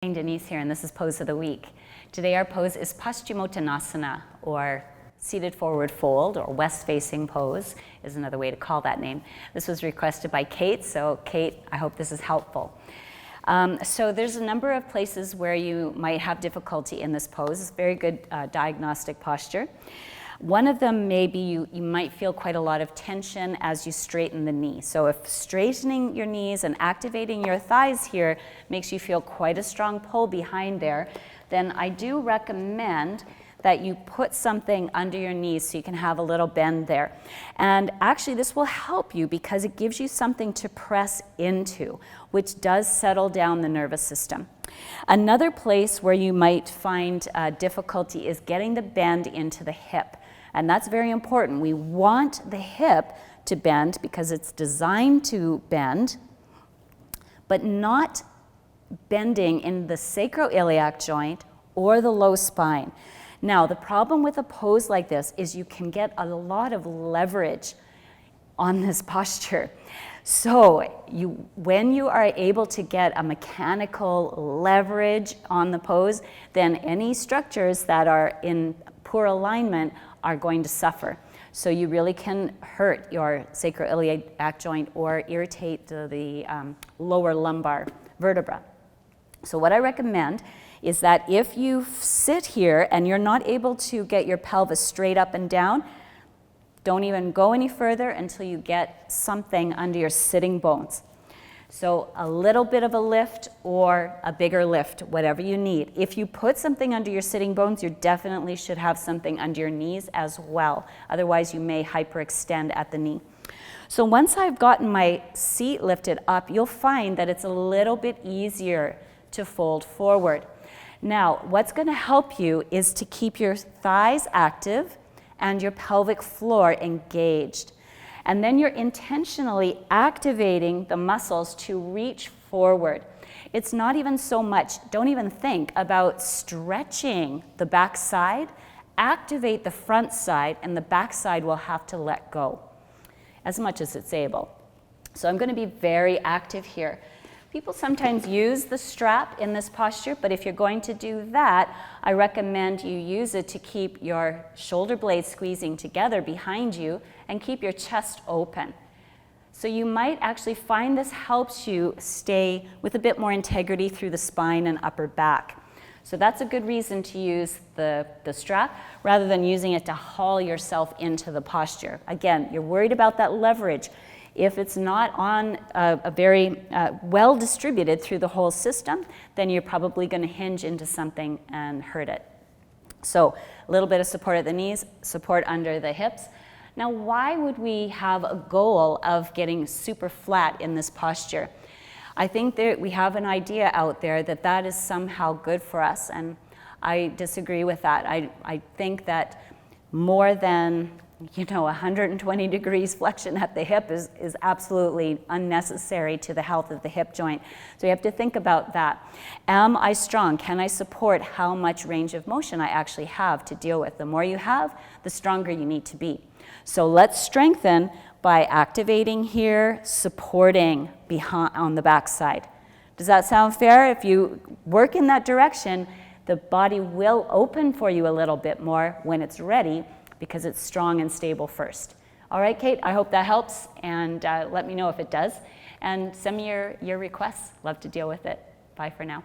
Denise here, and this is Pose of the Week. Today our pose is Paschimottanasana, or seated forward fold, or west-facing pose is another way to call that name. This was requested by Kate, so Kate, I hope this is helpful. So there's a number of places where you might have difficulty in this pose. It's a very good diagnostic posture. One of them may be you might feel quite a lot of tension as you straighten the knee. So if straightening your knees and activating your thighs here makes you feel quite a strong pull behind there, then I do recommend that you put something under your knees so you can have a little bend there. And actually this will help you because it gives you something to press into, which does settle down the nervous system. Another place where you might find difficulty is getting the bend into the hip. And that's very important. We want the hip to bend because it's designed to bend, but not bending in the sacroiliac joint or the low spine. Now, the problem with a pose like this is you can get a lot of leverage on this posture. So when you are able to get a mechanical leverage on the pose, then any structures that are in poor alignment are going to suffer. So you really can hurt your sacroiliac joint or irritate the lower lumbar vertebra. So what I recommend is that if you sit here and you're not able to get your pelvis straight up and down, don't even go any further until you get something under your sitting bones. So a little bit of a lift or a bigger lift, whatever you need. If you put something under your sitting bones, you definitely should have something under your knees as well. Otherwise, you may hyperextend at the knee. So once I've gotten my seat lifted up, you'll find that it's a little bit easier to fold forward. Now, what's going to help you is to keep your thighs active and your pelvic floor engaged. And then you're intentionally activating the muscles to reach forward. It's not even so much, don't even think about stretching the back side. Activate the front side, and the back side will have to let go as much as it's able. So I'm going to be very active here. People sometimes use the strap in this posture, but if you're going to do that, I recommend you use it to keep your shoulder blades squeezing together behind you and keep your chest open. So you might actually find this helps you stay with a bit more integrity through the spine and upper back. So that's a good reason to use the strap rather than using it to haul yourself into the posture. Again, you're worried about that leverage. If it's not on a very well distributed through the whole system, then you're probably going to hinge into something and hurt it. So a little bit of support at the knees, support under the hips. Now, why would we have a goal of getting super flat in this posture? I think that we have an idea out there that that is somehow good for us, and I disagree with that. I think that more than 120 degrees flexion at the hip is absolutely unnecessary to the health of the hip joint. So you have to think about that. Am I strong? Can I support how much range of motion I actually have to deal with? The more you have, the stronger you need to be. So let's strengthen by activating here, supporting behind on the back side. Does that sound fair? If you work in that direction, the body will open for you a little bit more when it's ready, because it's strong and stable first. All right, Kate, I hope that helps, and let me know if it does. And send me your requests. Love to deal with it. Bye for now.